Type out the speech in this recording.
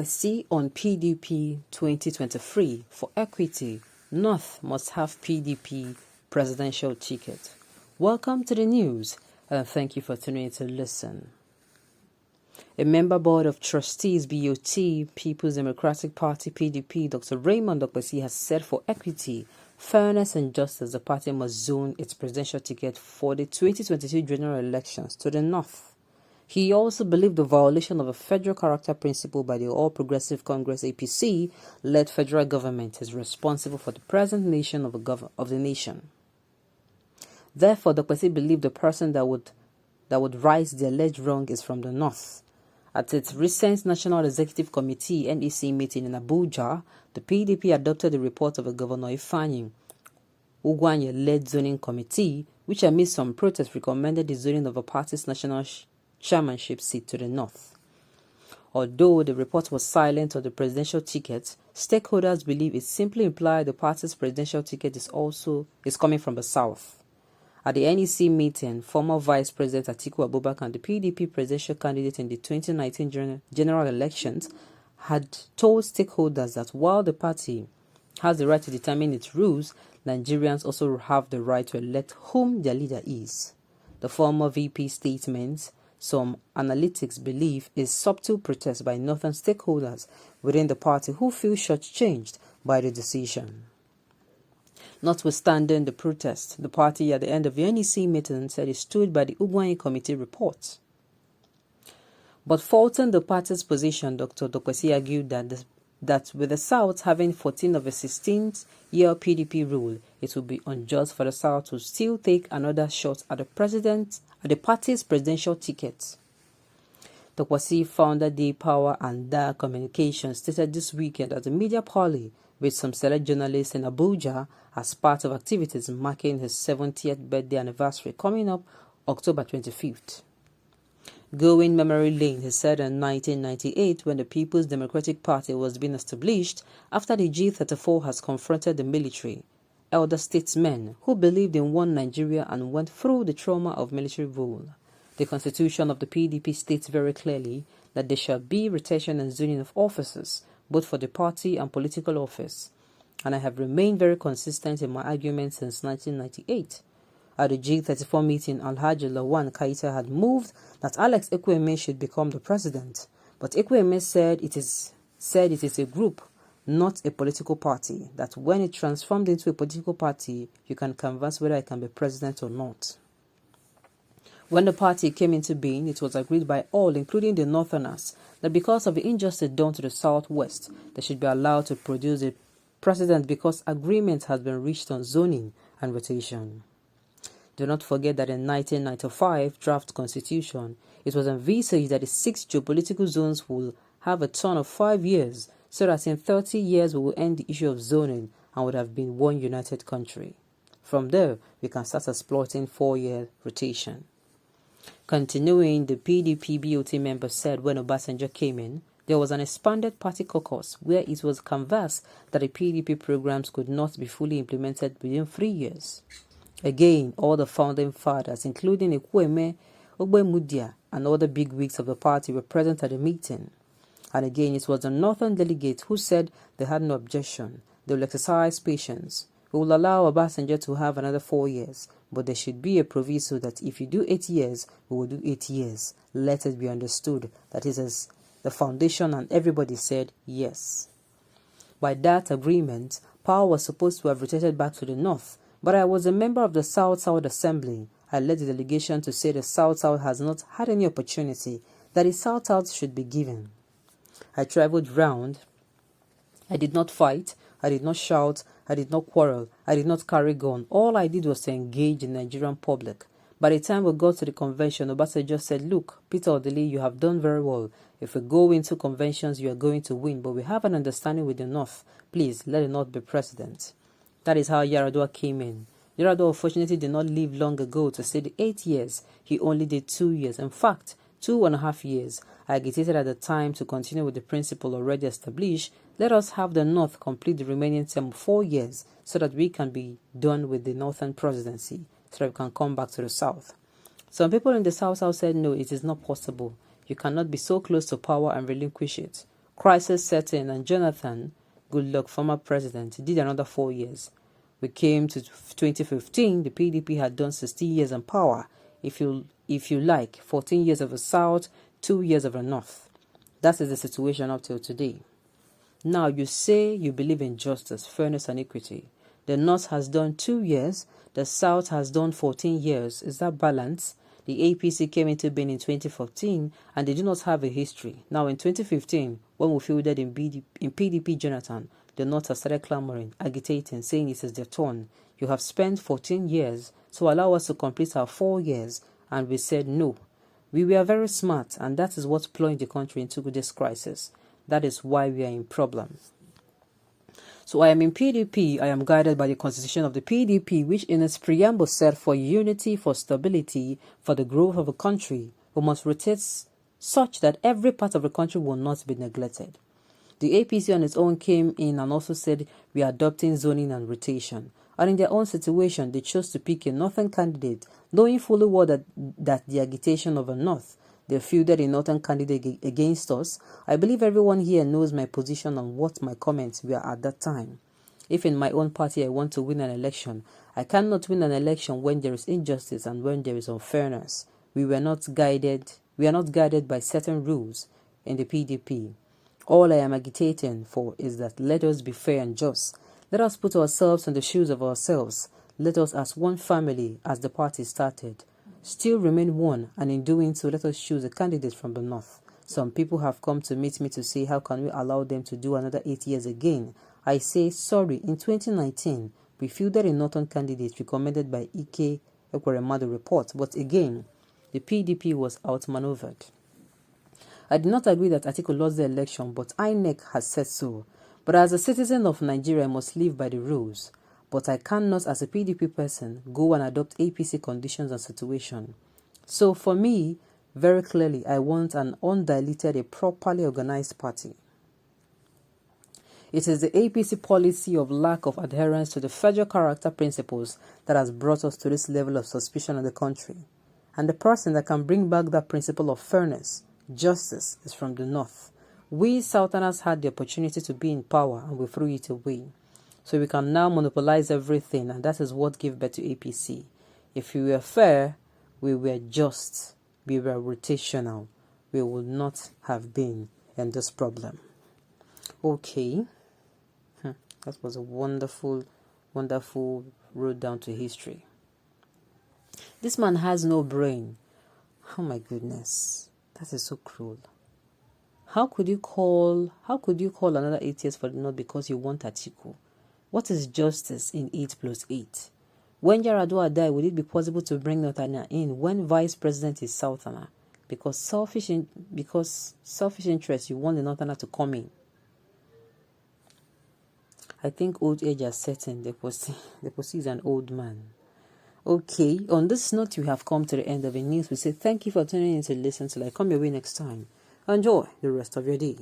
Dokpesi on PDP 2023 for equity. North must have PDP presidential ticket. Welcome to the news and thank you for tuning in to listen. A member board of trustees BOT, People's Democratic Party PDP, Dr. Raymond Dokpesi has said for equity, fairness and justice, the party must zone its presidential ticket for the 2022 general elections to the north. He also believed the violation of a federal character principle by the All Progressive Congress APC-led federal government is responsible for the present nation of the nation. Therefore, Dokpesi believed the person that would right the alleged wrong is from the north. At its recent National Executive Committee (NEC) meeting in Abuja, the PDP adopted the report of a Governor Ifeanyi Ugwuanyi-led zoning committee, which amid some protests recommended the zoning of a party's national chairmanship seat to the north. Although the report was silent on the presidential ticket, stakeholders believe it simply implied the party's presidential ticket is coming from the south. At the NEC meeting, former Vice President Atiku Abubakar and the PDP presidential candidate in the 2019 general elections had told stakeholders that while the party has the right to determine its rules, Nigerians also have the right to elect whom their leader is. The former VP statement, some analytics believe, is subtle protest by northern stakeholders within the party who feel shortchanged by the decision. Notwithstanding the protest, the party at the end of the NEC meeting said it stood by the Ugwuanyi committee report. But faulting the party's position, Dr. Dokpesi argued that with the South having 14 of a 16th-year PDP rule, it would be unjust for the South to still take another shot at the party's presidential ticket. Dokpesi founder Day Power and Da Communications stated this weekend at a media parley with some select journalists in Abuja as part of activities marking his 70th birthday anniversary coming up October 25th. Going memory lane, he said in 1998 when the People's Democratic Party was being established after the G34 has confronted the military, elder statesmen who believed in one Nigeria and went through the trauma of military rule. The constitution of the PDP states very clearly that there shall be rotation and zoning of officers, both for the party and political office, and I have remained very consistent in my argument since 1998. At the G34 meeting, Alhaji Lawan Kaita had moved that Alex Ekwueme should become the president, but Ekwueme said it is a group, not a political party, that when it transformed into a political party, you can canvass whether it can be president or not. When the party came into being, it was agreed by all, including the Northerners, that because of the injustice done to the Southwest, they should be allowed to produce a president because agreement has been reached on zoning and rotation. Do not forget that in 1995 draft constitution, it was envisaged that the 6 geopolitical zones will have a term of 5 years, so that in 30 years we will end the issue of zoning and would have been one united country. From there, we can start exploiting 4-year rotation. Continuing, the PDP BOT member said when Obasanjo came in, there was an expanded party caucus where it was canvassed that the PDP programs could not be fully implemented within 3 years. Again, all the founding fathers, including Ekwueme, Ogbemudia, and other bigwigs of the party were present at the meeting. And again, it was the northern delegates who said they had no objection. They will exercise patience. We will allow Obasanjo to have another 4 years, but there should be a proviso that if you do 8 years, we will do 8 years. Let it be understood that it is the foundation, and everybody said yes. By that agreement, power was supposed to have rotated back to the north, but I was a member of the South-South Assembly. I led the delegation to say the South-South has not had any opportunity, that the South-South should be given. I traveled round. I did not fight. I did not shout. I did not quarrel. I did not carry gun. All I did was to engage the Nigerian public. By the time we got to the convention, Obasanjo said, "Look, Peter Odili, you have done very well. If we go into conventions, you are going to win, but we have an understanding with the North. Please, let the North be president." That is how Yaradua came in. Yaradua unfortunately did not live long ago to say the 8 years. He only did 2 years. In fact, 2.5 years. I agitated at the time to continue with the principle already established. Let us have the North complete the remaining term of 4 years so that we can be done with the Northern presidency, so that we can come back to the South. Some people in the South said, no, it is not possible. You cannot be so close to power and relinquish it. Crisis set in, and Jonathan, Goodluck, former president, did another 4 years. We came to 2015, the PDP had done 16 years in power. If you like, 14 years of the South, 2 years of the North. That is the situation up till today. Now, you say you believe in justice, fairness, and equity. The North has done 2 years. The South has done 14 years. Is that balance? The APC came into being in 2014, and they do not have a history. Now, in 2015, when we fielded in PDP Jonathan, the North has started clamoring, agitating, saying it is their turn. You have spent 14 years, so allow us to complete our 4 years. And we said no. We were very smart, and that is what's plunged the country into this crisis. That is why we are in problem. So I am in PDP. I am guided by the constitution of the PDP, which in its preamble said, for unity, for stability, for the growth of a country, we must rotate such that every part of the country will not be neglected. The APC on its own came in and also said, we are adopting zoning and rotation. And in their own situation, they chose to pick a northern candidate, knowing fully well that the agitation of the North, they fielded a northern candidate against us. I believe everyone here knows my position on what my comments were at that time. If in my own party I want to win an election, I cannot win an election when there is injustice and when there is unfairness. We are not guided by certain rules in the PDP. All I am agitating for is that let us be fair and just. Let us put ourselves in the shoes of ourselves. Let us, as one family, as the party started, still remain one, and in doing so, let us choose a candidate from the North. Some people have come to meet me to say, how can we allow them to do another 8 years again? I say, sorry, in 2019, we fielded a northern candidate recommended by Ike Ekweremadu report, but again, the PDP was outmaneuvered. I did not agree that Atiku lost the election, but INEC has said so. But as a citizen of Nigeria, I must live by the rules. But I cannot, as a PDP person, go and adopt APC conditions and situation. So for me, very clearly, I want an undiluted, a properly organized party. It is the APC policy of lack of adherence to the federal character principles that has brought us to this level of suspicion in the country. And the person that can bring back that principle of fairness, justice, is from the North. We Southerners had the opportunity to be in power and we threw it away. So we can now monopolize everything, and that is what gave birth to APC. If we were fair, we were just, we were rotational, we would not have been in this problem. Okay. That was a wonderful, wonderful road down to history. This man has no brain. Oh my goodness. That is so cruel. How could you call another 8 years for the North because you want Atiku? What is justice in 8 plus 8? When Yaradua died, would it be possible to bring Northerner in when Vice President is Southerner? Because selfish interest, you want the Northerner to come in. I think old age has set in. Dokpesi is an old man. Okay, on this note, we have come to the end of the news. We say thank you for tuning in to listen till I come your way next time. Enjoy the rest of your day.